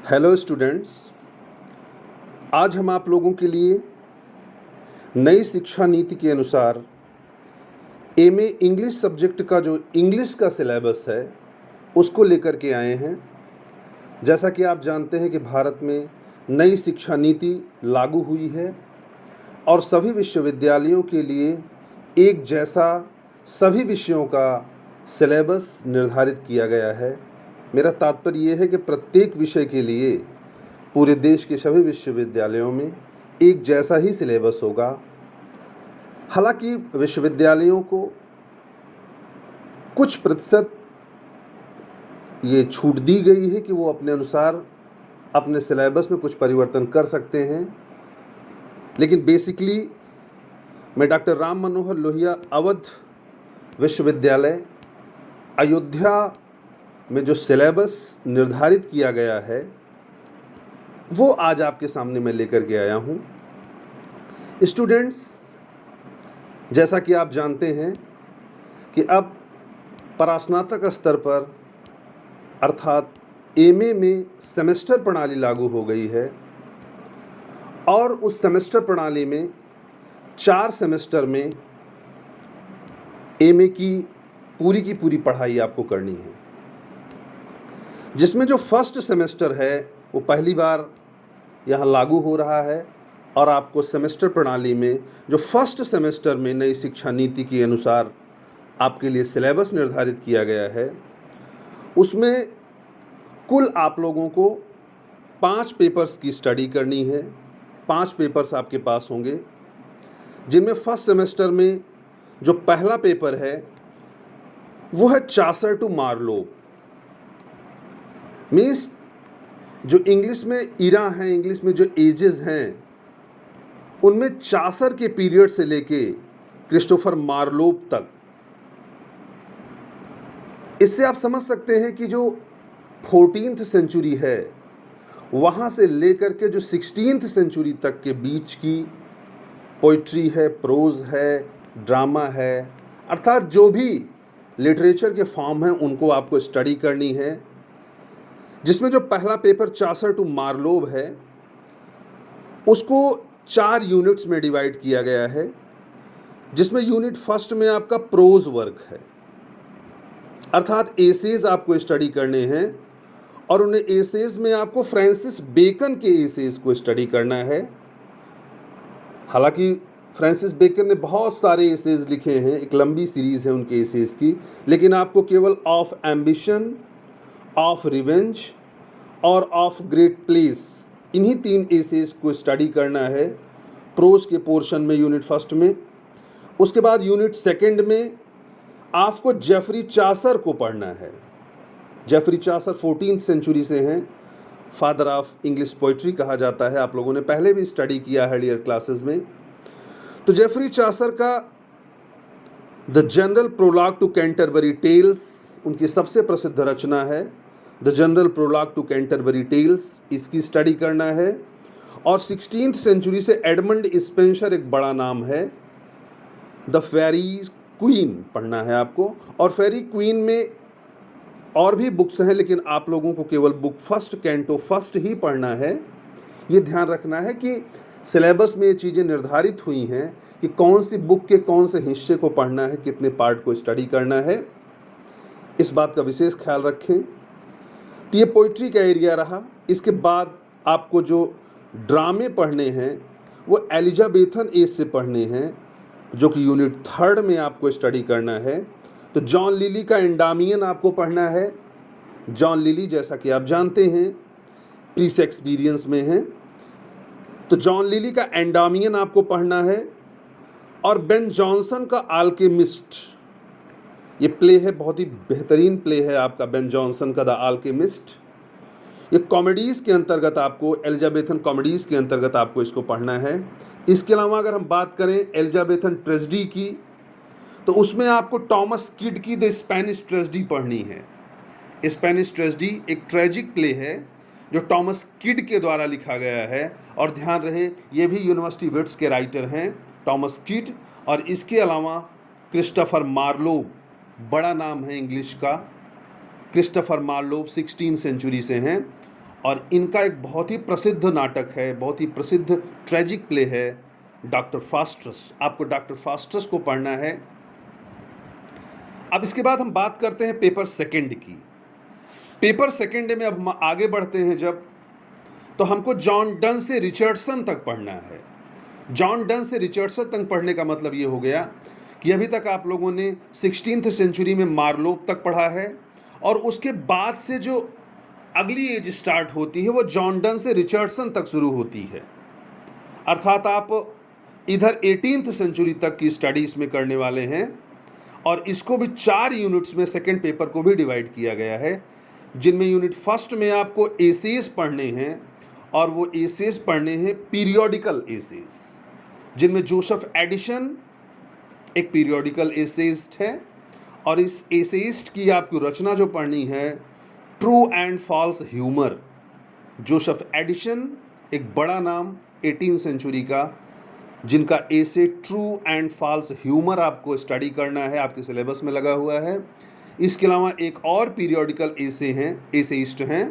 Hello students, आज हम आप लोगों के लिए नई शिक्षा नीति के अनुसार एमए इंग्लिश सब्जेक्ट का जो इंग्लिश का सिलेबस है उसको लेकर के आए हैं। जैसा कि आप जानते हैं कि भारत में नई शिक्षा नीति लागू हुई है और सभी विश्वविद्यालयों के लिए एक जैसा सभी विषयों का सिलेबस निर्धारित किया गया है। मेरा तात्पर्य ये है कि प्रत्येक विषय के लिए पूरे देश के सभी विश्वविद्यालयों में एक जैसा ही सिलेबस होगा। हालांकि विश्वविद्यालयों को कुछ प्रतिशत ये छूट दी गई है कि वो अपने अनुसार अपने सिलेबस में कुछ परिवर्तन कर सकते हैं, लेकिन बेसिकली मैं डॉक्टर राम मनोहर लोहिया अवध विश्वविद्यालय अयोध्या में जो सिलेबस निर्धारित किया गया है वो आज आपके सामने मैं लेकर के आया हूँ। स्टूडेंट्स, जैसा कि आप जानते हैं कि अब परास्नातक स्तर पर अर्थात एमए में सेमेस्टर प्रणाली लागू हो गई है और उस सेमेस्टर प्रणाली में 4 सेमेस्टर में एमए की पूरी पढ़ाई आपको करनी है, जिसमें जो फर्स्ट सेमेस्टर है वो पहली बार यहाँ लागू हो रहा है और आपको सेमेस्टर प्रणाली में जो फर्स्ट सेमेस्टर में नई शिक्षा नीति के अनुसार आपके लिए सिलेबस निर्धारित किया गया है उसमें कुल आप लोगों को 5 पेपर्स की स्टडी करनी है। 5 पेपर्स आपके पास होंगे, जिनमें फर्स्ट सेमेस्टर में जो पहला पेपर है वो है चासर टू मार्लोव। मीन्स जो इंग्लिश में इरा हैं, इंग्लिश में जो एजेस हैं, उनमें चासर के पीरियड से लेके क्रिस्टोफर मार्लोव तक। इससे आप समझ सकते हैं कि जो 14th सेंचुरी है वहाँ से लेकर के जो 16th सेंचुरी तक के बीच की पोइट्री है, प्रोज है, ड्रामा है, अर्थात जो भी लिटरेचर के फॉर्म हैं उनको आपको स्टडी करनी है। जिसमें जो पहला पेपर चासर टू मार्लोव है उसको 4 यूनिट्स में डिवाइड किया गया है, जिसमें यूनिट फर्स्ट में आपका प्रोज वर्क है, अर्थात एसेज आपको स्टडी करने हैं और उन्हें एसेज में आपको फ्रांसिस बेकन के एसेज को स्टडी करना है। हालांकि फ्रांसिस बेकन ने बहुत सारे एसेज लिखे हैं, एक लंबी सीरीज है उनके एसेज की, लेकिन आपको केवल ऑफ एम्बिशन, ऑफ रिवेंज और ऑफ ग्रेट प्लेस, इन्हीं 3 एसेज को स्टडी करना है प्रोज के पोर्शन में यूनिट फर्स्ट में। उसके बाद यूनिट सेकंड में आपको जेफरी चासर को पढ़ना है। जेफरी चासर 14th सेंचुरी से हैं, फादर ऑफ इंग्लिश पोइट्री कहा जाता है। आप लोगों ने पहले भी स्टडी किया है अर्लियर क्लासेस में। तो जेफरी चासर का the general prologue to Canterbury Tales उनकी सबसे प्रसिद्ध रचना है। The general prologue to Canterbury Tales, इसकी स्टडी करना है। और 16th सेंचुरी से एडमंड स्पेंसर एक बड़ा नाम है, द फेरी क्वीन पढ़ना है आपको। और फेरी क्वीन में और भी बुक्स हैं, लेकिन आप लोगों को केवल बुक फर्स्ट, कैंटो फर्स्ट ही पढ़ना है। ये ध्यान रखना है कि सिलेबस में ये चीज़ें निर्धारित हुई हैं कि कौन सी बुक के कौन से हिस्से को पढ़ना है, कितने पार्ट को स्टडी करना है, इस बात का विशेष ख्याल रखें। तो ये पोइट्री का एरिया रहा। इसके बाद आपको जो ड्रामे पढ़ने हैं वो एलिजाबेथन एज से पढ़ने हैं, जो कि यूनिट थर्ड में आपको स्टडी करना है। तो जॉन लिली का एंडामियन आपको पढ़ना है। जॉन लिली, जैसा कि आप जानते हैं, प्री शेक्सपियरियंस में हैं, तो जॉन लिली का एंडामियन आपको पढ़ना है। और बेन जॉनसन का अल्केमिस्ट, ये प्ले है, बहुत ही बेहतरीन प्ले है आपका बेन जॉनसन का द अल्केमिस्ट। ये कॉमेडीज़ के अंतर्गत आपको, एलिजाबेथन कॉमेडीज़ के अंतर्गत आपको इसको पढ़ना है। इसके अलावा अगर हम बात करें एलिजाबेथन ट्रेजेडी की, तो उसमें आपको टॉमस किड की द स्पेनिश ट्रेजेडी पढ़नी है। स्पेनिश ट्रेजेडी एक ट्रेजिक प्ले है जो टॉमस किड के द्वारा लिखा गया है। और ध्यान रहे, ये भी यूनिवर्सिटी विट्स के राइटर हैं, टॉमस किड। और इसके अलावा क्रिस्टोफर मार्लोव, बड़ा नाम है इंग्लिश का, क्रिस्टोफर मार्लोव 16th सेंचुरी से हैं। और इनका एक बहुत ही प्रसिद्ध नाटक है, बहुत ही प्रसिद्ध ट्रेजिक प्ले है डॉक्टर फास्टस। आपको डॉक्टर फास्टस को पढ़ना है। अब इसके बाद हम बात करते हैं पेपर सेकंड की। पेपर सेकंड में अब हम आगे बढ़ते हैं जब, तो हमको जॉन डन से रिचर्डसन तक पढ़ना है। जॉन डन से रिचर्डसन तक पढ़ने का मतलब ये हो गया कि अभी तक आप लोगों ने 16th सेंचुरी में मार्लोव तक पढ़ा है, और उसके बाद से जो अगली एज स्टार्ट होती है वो जॉन डन से रिचर्डसन तक शुरू होती है। अर्थात आप इधर 18th सेंचुरी तक की स्टडी इसमें करने वाले हैं, और इसको भी 4 यूनिट्स में सेकेंड पेपर को भी डिवाइड किया गया है, जिनमें यूनिट फर्स्ट में आपको एसेज पढ़ने हैं, और वो एसेज पढ़ने हैं पीरियोडिकल एसेज, जिनमें जोसेफ एडिशन एक पीरियोडिकल एसेइस्ट है, और इस एसेइस्ट की आपको रचना जो पढ़नी है true and false humour. Joseph Addison एक बड़ा नाम 18th सेंचुरी का, जिनका essay true and false humour आपको स्टडी करना है, आपके सिलेबस में लगा हुआ है। इसके अलावा एक और पीरियोडिकल एसे हैं, एसेइस्ट हैं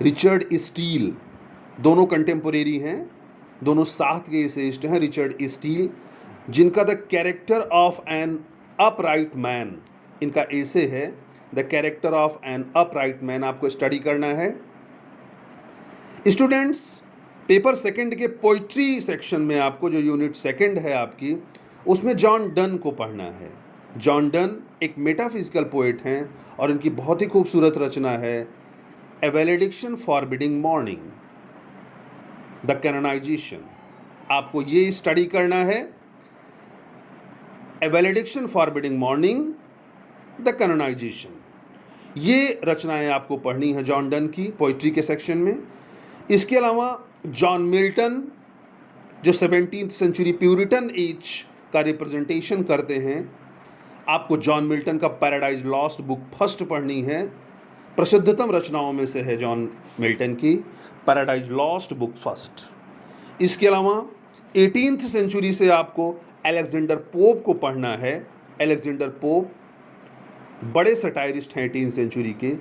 रिचर्ड स्टील। दोनों कंटेम्पोरेरी हैं, दोनों साथ के एसेइस्ट हैं। रिचर्ड स्टील, जिनका the character of an upright man इनका एसे है, the character of an upright man आपको स्टडी करना है। स्टूडेंट्स, पेपर सेकंड के पोइट्री सेक्शन में आपको जो यूनिट सेकंड है आपकी, उसमें जॉन डन को पढ़ना है। जॉन डन एक मेटाफिजिकल पोएट हैं, और इनकी बहुत ही खूबसूरत रचना है a valediction forbidding mourning, the canonization. आपको ये स्टडी करना है, a valediction forbidding mourning, the canonization. ये रचनाएं आपको पढ़नी है जॉन डन की पोइट्री के सेक्शन में। इसके अलावा जॉन मिल्टन, जो 17th सेंचुरी प्यूरिटन एज का रिप्रेजेंटेशन करते हैं, आपको जॉन मिल्टन का पैराडाइज लॉस्ट बुक फर्स्ट पढ़नी है। प्रसिद्धतम रचनाओं में से है जॉन मिल्टन की पैराडाइज लॉस्ट बुक फर्स्ट। इसके अलावा 18th सेंचुरी से आपको अलेक्जेंडर पोप को पढ़ना है। अलेक्जेंडर पोप बड़े सटायरिस्ट हैं 18th सेंचुरी के,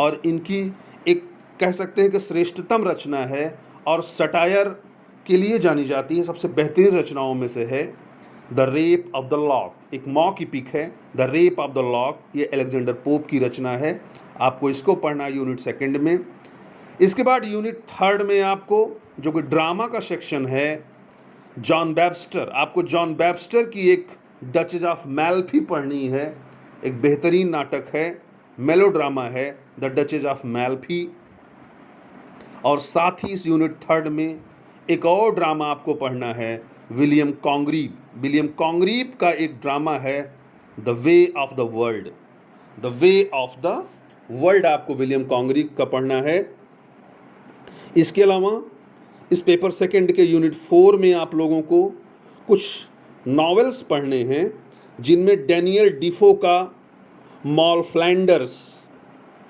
और इनकी एक कह सकते हैं कि श्रेष्ठतम रचना है, और सटायर के लिए जानी जाती है, सबसे बेहतरीन रचनाओं में से है the rape of the lock. एक मॉक इपिक है the rape of the lock, ये अलेक्जेंडर पोप की रचना है। आपको इसको पढ़ना है यूनिट सेकंड में। इसके बाद यूनिट थर्ड में आपको जो कि ड्रामा का सेक्शन है, जॉन वेबस्टर। आपको जॉन वेबस्टर की एक डचेज ऑफ मैल्फी पढ़नी है। एक बेहतरीन नाटक है, मेलोड्रामा है द डचेज ऑफ मैल्फी। और साथ ही इस यूनिट थर्ड में एक और ड्रामा आपको पढ़ना है विलियम कॉन्ग्रीव। विलियम कॉन्ग्रीव का एक ड्रामा है the way of the world. The way of the world आपको विलियम कॉन्ग्रीव का पढ़ना है। इसके अलावा इस पेपर सेकंड के यूनिट 4 में आप लोगों को कुछ नॉवेल्स पढ़ने हैं, जिनमें डैनियल डिफो का मॉल फ्लैंडर्स,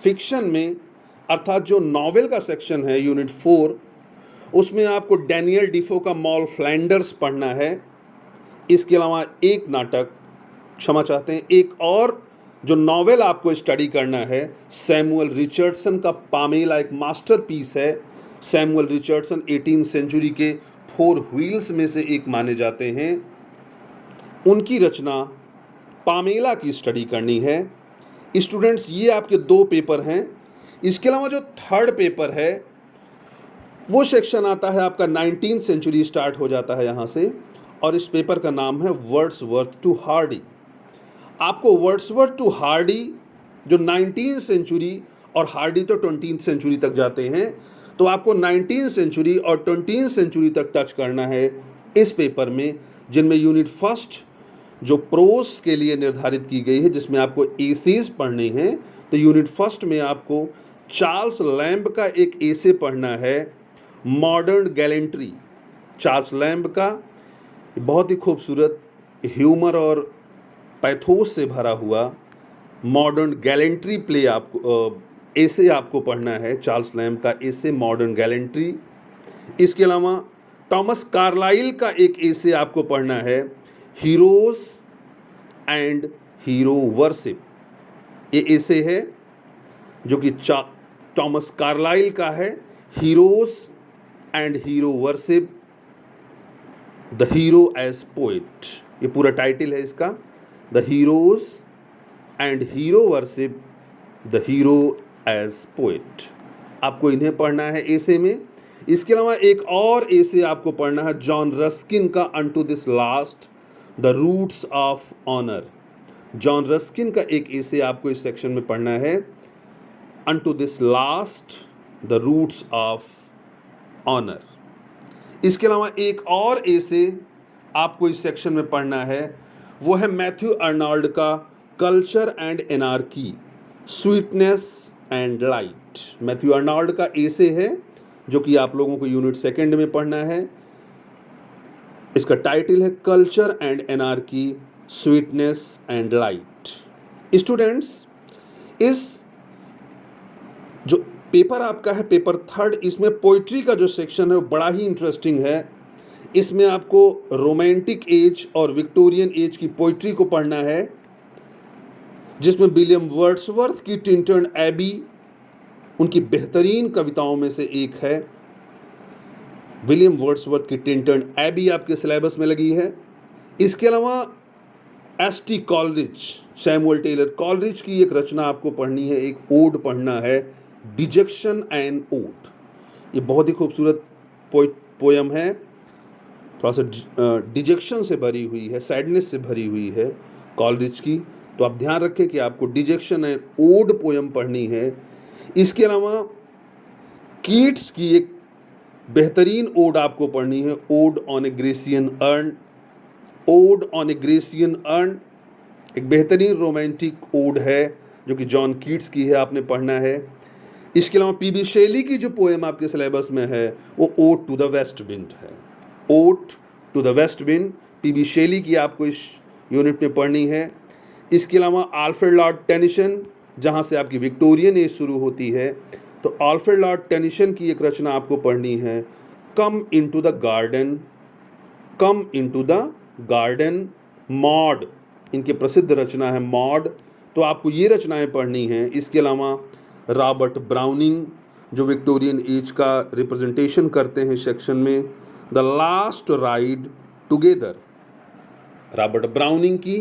फिक्शन में अर्थात जो नॉवेल का सेक्शन है यूनिट 4, उसमें आपको डैनियल डिफो का मॉल फ्लैंडर्स पढ़ना है। इसके अलावा एक नाटक, क्षमा चाहते हैं, एक और जो नॉवेल आपको स्टडी करना है सैमुअल रिचर्डसन का पामेला, एक मास्टरपीस है। सैमुअल रिचर्डसन 18th सेंचुरी के 4 व्हील्स में से एक माने जाते हैं। उनकी रचना पामेला की स्टडी करनी है। स्टूडेंट्स, ये आपके 2 पेपर हैं। इसके अलावा जो थर्ड पेपर है वो सेक्शन आता है आपका 19th सेंचुरी स्टार्ट हो जाता है यहाँ से, और इस पेपर का नाम है वर्ड्सवर्थ टू हार्डी। आपको वर्ड्सवर्थ टू हार्डी जो 19th सेंचुरी, और हार्डी तो 20th सेंचुरी तक जाते हैं, तो आपको 19th सेंचुरी और 20th सेंचुरी तक टच करना है इस पेपर में, जिनमें यूनिट फर्स्ट जो प्रोस के लिए निर्धारित की गई है, जिसमें आपको एसेज पढ़ने हैं। तो यूनिट फर्स्ट में आपको चार्ल्स लैम्ब का एक एसे पढ़ना है मॉडर्न गैलेंट्री। चार्ल्स लैम्ब का बहुत ही खूबसूरत ह्यूमर और पैथोस से भरा हुआ मॉडर्न गैलेंट्री प्ले आपको एसे आपको पढ़ना है, चार्ल्स लैम्ब का एसे मॉडर्न गैलेंट्री। इसके अलावा टॉमस कार्लाइल का एक एसे आपको पढ़ना है हीरोज एंड हीरो वर्शिप। ये एसे है जो कि टॉमस कार्लाइल का है, heroes and hero worship the hero as poet. ये पूरा टाइटल है इसका, the heroes and hero worship the hero as poet. आपको इन्हें पढ़ना है एसे में। इसके अलावा एक और एसे आपको पढ़ना है जॉन रस्किन का unto this last the roots of honour. John Ruskin का एक एसे आपको इस सेक्शन में पढ़ना है, unto this last the roots of honour. इसके अलावा एक और एसे आपको इस सेक्शन में पढ़ना है, वो है मैथ्यू अर्नोल्ड का culture and anarchy sweetness and light. Matthew Arnold का एसे है जो कि आप लोगों को यूनिट सेकंड में पढ़ना है। इसका टाइटल है culture and anarchy sweetness and light. Students, इस जो पेपर आपका है पेपर थर्ड, इसमें पोइट्री का जो सेक्शन है वो बड़ा ही इंटरेस्टिंग है। इसमें आपको रोमांटिक एज और विक्टोरियन एज की पोइट्री को पढ़ना है, जिसमें विलियम वर्ड्सवर्थ की टिंटन एबी उनकी बेहतरीन कविताओं में से एक है। विलियम वर्ड्सवर्थ की टिंटन एबी आपके सिलेबस में लगी है। इसके अलावा S T. Coleridge, Samuel Taylor Coleridge की एक रचना आपको पढ़नी है, एक ओड पढ़ना है, डिजेक्शन एंड ओड। ये बहुत ही खूबसूरत पोयम है, थोड़ा सा डिजेक्शन से भरी हुई है, सैडनेस से भरी हुई है कॉलरिज की। तो आप ध्यान रखें कि आपको डिजेक्शन एंड ओड पोयम पढ़नी है। इसके अलावा कीट्स की एक बेहतरीन ओड आपको पढ़नी है, odd on A Grecian earn. Odd on A Grecian earn एक बेहतरीन रोमांटिक ओड है जो कि जॉन कीट्स की है, आपने पढ़ना है। इसके अलावा पी.बी. शेली की जो पोएम आपके सिलेबस में है वो ode to the west wind है। Ode to the west wind P B. Shelley की आपको इस यूनिट में पढ़नी है। इसके अलावा अल्फ्रेड लॉर्ड टेनिसन, जहाँ से आपकी विक्टोरियन एज शुरू होती है, तो अल्फ्रेड लॉर्ड टेनिसन की एक रचना आपको पढ़नी है, come into the garden. Come into the garden, mod इनकी प्रसिद्ध रचना है मॉड, तो आपको ये रचनाएं पढ़नी हैं। इसके अलावा रॉबर्ट ब्राउनिंग जो विक्टोरियन एज का रिप्रेजेंटेशन करते हैं सेक्शन में, the last ride together. Robert browning की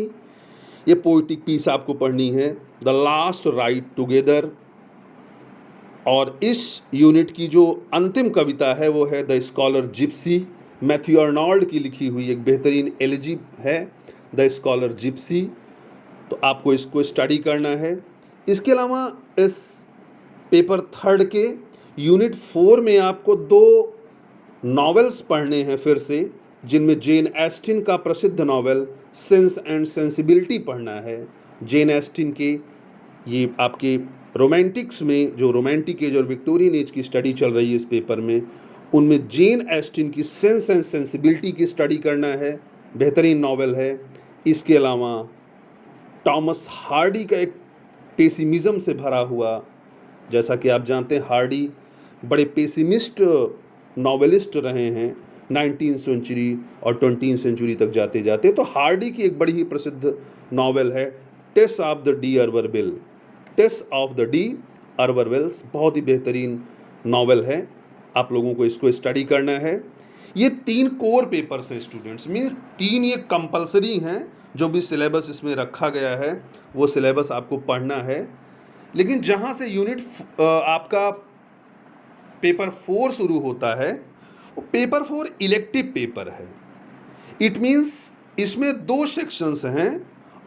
ये पोइटिक पीस आपको पढ़नी है, द लास्ट राइड टुगेदर। और इस यूनिट की जो अंतिम कविता है वो है the scholar Gypsy, Matthew Arnold की लिखी हुई एक बेहतरीन एलिजी है, द स्कॉलर जिप्सी। तो आपको इसको स्टडी करना है। इसके अलावा इस पेपर थर्ड के यूनिट 4 में आपको 2 नॉवेल्स पढ़ने हैं फिर से, जिनमें जेन एस्टिन का प्रसिद्ध नॉवेल सेंस एंड सेंसिबिलिटी पढ़ना है। जेन एस्टिन के ये आपके रोमांटिक्स में, जो रोमांटिक एज और विक्टोरियन एज की स्टडी चल रही है इस पेपर में, उनमें जेन एस्टिन की सेंस एंड सेंसिबिलिटी की स्टडी करना है, बेहतरीन नॉवेल है। इसके अलावा टॉमस हार्डी का एक पेसिमिज़म से भरा हुआ, जैसा कि आप जानते हैं हार्डी बड़े पेसिमिस्ट नॉवेलिस्ट रहे हैं 19वीं सेंचुरी और 20वीं सेंचुरी तक जाते जाते। तो हार्डी की एक बड़ी ही प्रसिद्ध नॉवेल है Tess of the d'Urberville. Tess of the d'Urbervilles बहुत ही बेहतरीन नॉवेल है, आप लोगों को इसको स्टडी करना है। ये 3 कोर पेपर्स हैं स्टूडेंट्स, मीन्स 3 ये कंपलसरी हैं, जो भी सिलेबस इसमें रखा गया है वो सिलेबस आपको पढ़ना है। लेकिन जहाँ से यूनिट आपका पेपर 4 शुरू होता है वो पेपर 4 इलेक्टिव पेपर है। इट मीन्स इसमें 2 सेक्शंस हैं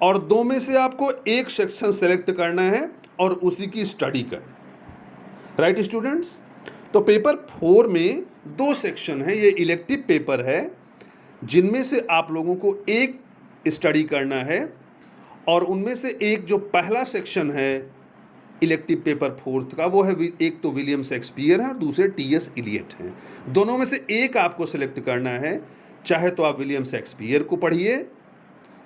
और 2 में से आपको एक सेक्शन सेलेक्ट करना है और उसी की स्टडी करना। राइट स्टूडेंट्स, तो पेपर 4 में 2 सेक्शन है, ये इलेक्टिव पेपर है, जिनमें से आप लोगों को एक स्टडी करना है और उनमें से एक जो पहला सेक्शन है इलेक्टिव पेपर 4 का वो है, एक तो विलियम शेक्सपियर है और दूसरे टी.एस. इलियट हैं। दोनों में से एक आपको सेलेक्ट करना है, चाहे तो आप विलियम शेक्सपियर को पढ़िए,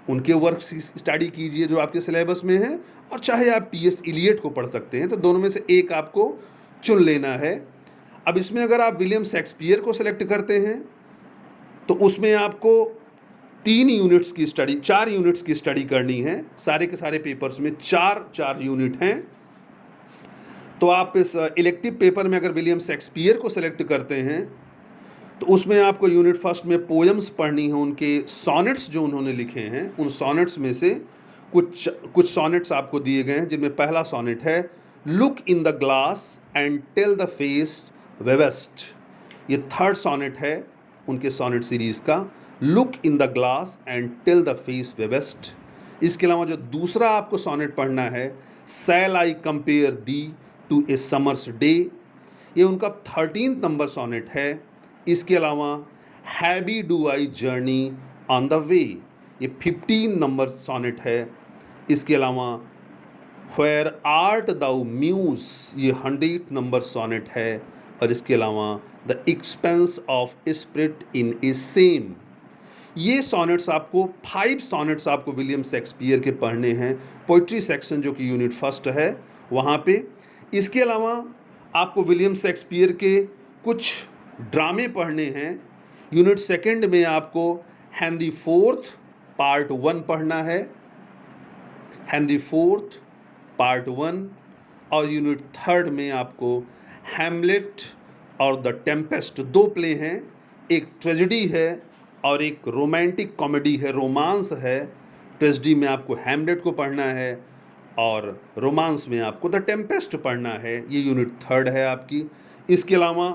उनके वर्क स्टडी कीजिए जो आपके सिलेबस में है, और चाहे आप टी.एस. इलियट को पढ़ सकते हैं। तो दोनों में से एक आपको चुन लेना है। अब इसमें अगर आप विलियम शेक्सपियर को सेलेक्ट करते हैं तो उसमें आपको 4 यूनिट्स की स्टडी करनी है। सारे के सारे पेपर्स में 4 यूनिट हैं। तो आप इस इलेक्टिव पेपर में अगर विलियम शेक्सपियर को सेलेक्ट करते हैं तो उसमें आपको यूनिट फर्स्ट में पोएम्स पढ़नी है, उनके सॉनेट्स जो उन्होंने लिखे हैं उन सॉनेट्स में से कुछ सॉनेट्स आपको दिए गए हैं, जिनमें पहला सॉनेट है look in the glass and tell the face viewest. ये थर्ड सॉनेट है उनके सॉनेट सीरीज़ का, look in the glass and tell the face viewest. इसके अलावा जो दूसरा आपको सॉनेट पढ़ना है shall I compare thee to a summer's day, ये उनका 13 नंबर सॉनेट है। इसके अलावा heavy do I journey on the way, ये 15 नंबर सॉनेट है। इसके अलावा व्हेयर आर्ट दाउ म्यूज, ये 100 नंबर सॉनेट है। और इसके अलावा the expense of spirit in A same, ये सॉनेट्स आपको 5 सॉनेट्स आपको विलियम शेक्सपियर के पढ़ने हैं, पोइट्री सेक्शन जो कि यूनिट फर्स्ट है वहाँ पे। इसके अलावा आपको विलियम शेक्सपियर के कुछ ड्रामे पढ़ने हैं। यूनिट सेकंड में आपको हेनरी फोर्थ पार्ट 1 पढ़ना है, हेनरी फोर्थ पार्ट 1। और यूनिट थर्ड में आपको हैमलेट और द टेम्पेस्ट, 2 प्ले हैं, एक ट्रेजेडी है और एक रोमांटिक कॉमेडी है, रोमांस है। ट्रेजेडी में आपको हैमलेट को पढ़ना है और रोमांस में आपको द टेम्पेस्ट पढ़ना है। ये यूनिट थर्ड है आपकी। इसके अलावा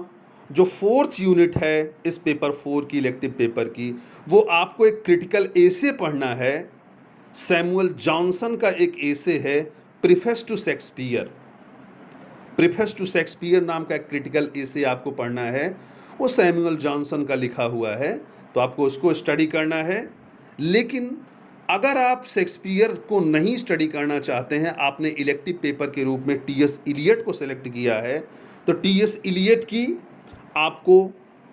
जो फोर्थ यूनिट है इस पेपर 4 की इलेक्टिव पेपर की, वो आपको एक क्रिटिकल एसे पढ़ना है। सैमुअल जॉनसन का एक एसे है preface to Shakespeare, preface to Shakespeare नाम का एक क्रिटिकल एसे आपको पढ़ना है, वो सैमुअल जॉनसन का लिखा हुआ है, तो आपको उसको स्टडी करना है। लेकिन अगर आप शेक्सपियर को नहीं स्टडी करना चाहते हैं, आपने इलेक्टिव पेपर के रूप में टी.एस. इलियट को सेलेक्ट किया है, तो टी.एस. इलियट की आपको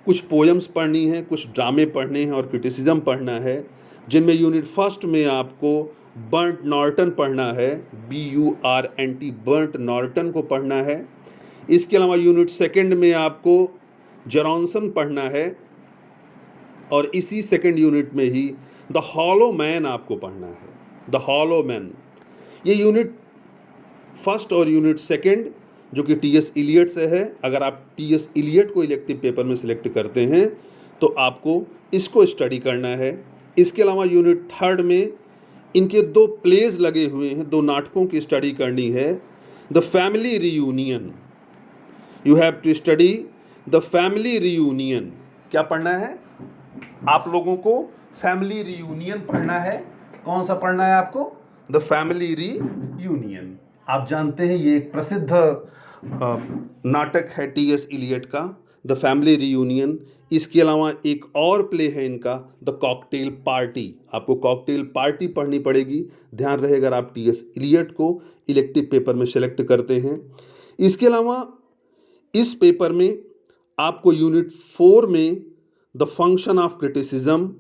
कुछ पोएम्स पढ़नी है, कुछ ड्रामे पढ़ने हैं और क्रिटिसिज्म पढ़ना है, जिनमें यूनिट फर्स्ट में आपको बर्ट नॉर्टन पढ़ना है, BURNT, बर्ट नॉर्टन को पढ़ना है। इसके अलावा यूनिट सेकंड में आपको जॉनसन पढ़ना है और इसी सेकंड यूनिट में ही द हॉलो मैन आपको पढ़ना है, द हॉलो मैन। ये यूनिट फर्स्ट और यूनिट सेकंड जो कि टी.एस. इलियट से है, अगर आप टी.एस. इलियट को इलेक्टिव पेपर में सिलेक्ट करते हैं तो आपको इसको स्टडी करना है। इसके अलावा यूनिट थर्ड में इनके 2 प्लेज लगे हुए हैं, 2 नाटकों की स्टडी करनी है। The family reunion, you have to study the family reunion. क्या पढ़ना है आप लोगों को? फैमिली रियूनियन पढ़ना है। कौन सा पढ़ना है आपको? The family reunion. आप जानते हैं ये एक प्रसिद्ध नाटक है टी.एस. इलियट का, द फैमिली रियूनियन। इसके अलावा एक और प्ले है इनका, द कॉकटेल पार्टी। आपको कॉकटेल पार्टी पढ़नी पड़ेगी, ध्यान रहे अगर आप टी.एस. इलियट को इलेक्टिव पेपर में सेलेक्ट करते हैं। इसके अलावा इस पेपर में आपको यूनिट 4 में द फंक्शन ऑफ क्रिटिसिज्म,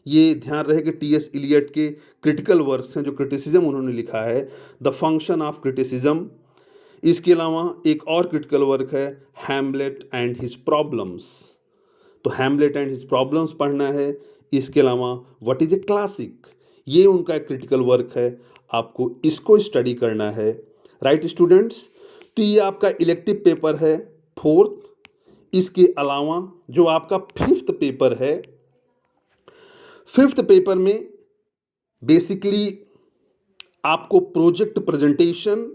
ये ध्यान रहे कि टी.एस. इलियट के क्रिटिकल वर्क्स हैं जो क्रिटिसिज्म उन्होंने लिखा है, द फंक्शन ऑफ क्रिटिसिज्म। इसके अलावा एक और क्रिटिकल वर्क है हैमलेट एंड हिज प्रॉब्लम्स, तो हैमलेट एंड हिज प्रॉब्लम्स पढ़ना है। इसके अलावा व्हाट इज ए क्लासिक, ये उनका एक क्रिटिकल वर्क है, आपको इसको स्टडी करना है। राइट स्टूडेंट्स, तो ये आपका इलेक्टिव पेपर है 4th। इसके अलावा जो आपका 5th पेपर है, 5th पेपर में बेसिकली आपको प्रोजेक्ट प्रेजेंटेशन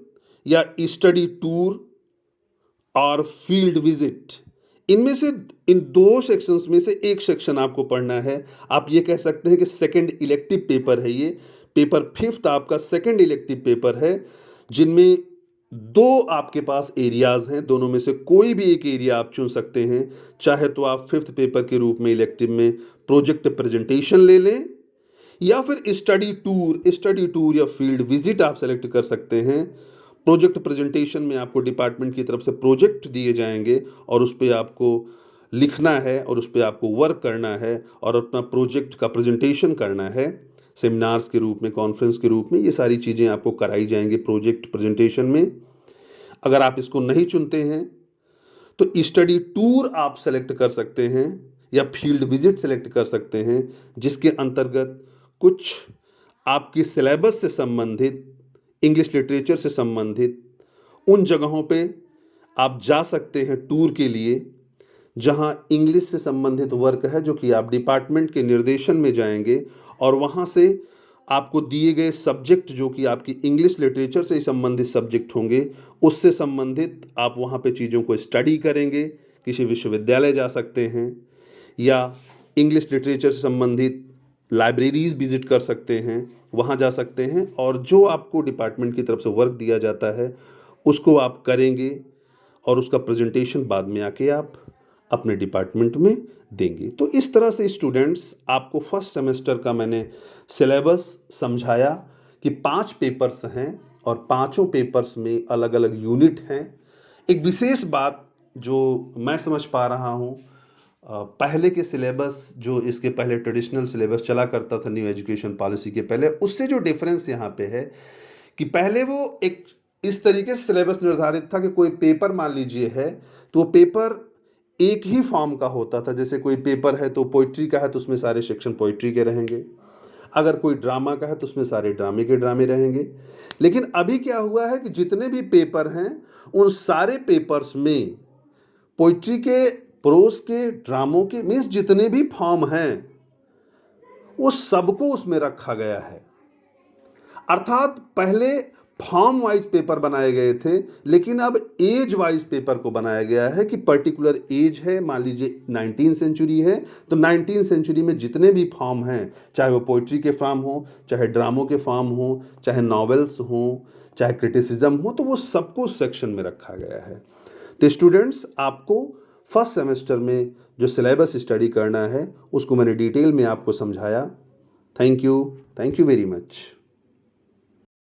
या स्टडी टूर और फील्ड विजिट, इनमें से इन 2 सेक्शंस में से एक सेक्शन आपको पढ़ना है। आप ये कह सकते हैं कि सेकंड इलेक्टिव पेपर है ये, पेपर 5th आपका सेकंड इलेक्टिव पेपर है, जिनमें 2 आपके पास एरियाज़ हैं, दोनों में से कोई भी एक एरिया आप चुन सकते हैं। चाहे तो आप 5th पेपर के रूप में इलेक्टिव में प्रोजेक्ट प्रेजेंटेशन ले लें या फिर स्टडी टूर या फील्ड विजिट आप सेलेक्ट कर सकते हैं। प्रोजेक्ट प्रेजेंटेशन में आपको डिपार्टमेंट की तरफ से प्रोजेक्ट दिए जाएंगे और उस पर आपको लिखना है और उस पर आपको वर्क करना है और अपना प्रोजेक्ट का प्रेजेंटेशन करना है, सेमिनार्स के रूप में, कॉन्फ्रेंस के रूप में, ये सारी चीज़ें आपको कराई जाएंगी प्रोजेक्ट प्रेजेंटेशन में। अगर आप इसको नहीं चुनते हैं तो स्टडी टूर आप सेलेक्ट कर सकते हैं या फील्ड विजिट सेलेक्ट कर सकते हैं, जिसके अंतर्गत कुछ आपकी सिलेबस से संबंधित, इंग्लिश लिटरेचर से संबंधित उन जगहों पे आप जा सकते हैं टूर के लिए जहां इंग्लिश से संबंधित वर्क है, जो कि आप डिपार्टमेंट के निर्देशन में जाएंगे और वहां से आपको दिए गए सब्जेक्ट जो कि आपकी इंग्लिश लिटरेचर से संबंधित सब्जेक्ट होंगे, उससे संबंधित आप वहाँ पे चीज़ों को स्टडी करेंगे। किसी विश्वविद्यालय जा सकते हैं या इंग्लिश लिटरेचर से संबंधित लाइब्रेरीज विजिट कर सकते हैं, वहाँ जा सकते हैं और जो आपको डिपार्टमेंट की तरफ से वर्क दिया जाता है उसको आप करेंगे और उसका प्रेजेंटेशन बाद में आके आप अपने डिपार्टमेंट में देंगे। तो इस तरह से स्टूडेंट्स आपको फर्स्ट सेमेस्टर का मैंने सिलेबस समझाया कि 5 पेपर्स हैं और पांचों पेपर्स में अलग अलग यूनिट हैं। एक विशेष बात जो मैं समझ पा रहा हूँ, पहले के सिलेबस जो इसके पहले ट्रेडिशनल सिलेबस चला करता था न्यू एजुकेशन पॉलिसी के पहले, उससे जो डिफरेंस यहाँ पे है कि पहले वो एक इस तरीके से सिलेबस निर्धारित था कि कोई पेपर मान लीजिए है तो वो पेपर एक ही फॉर्म का होता था। जैसे कोई पेपर है तो पोइट्री का है तो उसमें सारे सेक्शन पोइट्री के रहेंगे, अगर कोई ड्रामा का है तो उसमें सारे ड्रामे के ड्रामे रहेंगे। लेकिन अभी क्या हुआ है कि जितने भी पेपर हैं उन सारे पेपर्स में पोइट्री के, प्रोज के, ड्रामों के, मीन्स जितने भी फॉर्म हैं वो सबको उसमें रखा गया है। अर्थात पहले फॉर्म वाइज पेपर बनाए गए थे, लेकिन अब एज वाइज पेपर को बनाया गया है कि पर्टिकुलर एज है, मान लीजिए 19वीं सेंचुरी है तो 19वीं सेंचुरी में जितने भी फॉर्म हैं, चाहे वो पोइट्री के फॉर्म हो, चाहे ड्रामों के फॉर्म हो, चाहे नॉवेल्स हों, चाहे क्रिटिसिज्म हो, तो वो सबको सेक्शन में रखा गया है। तो स्टूडेंट्स आपको फर्स्ट सेमेस्टर में जो सिलेबस स्टडी करना है उसको मैंने डिटेल में आपको समझाया। Thank you very much.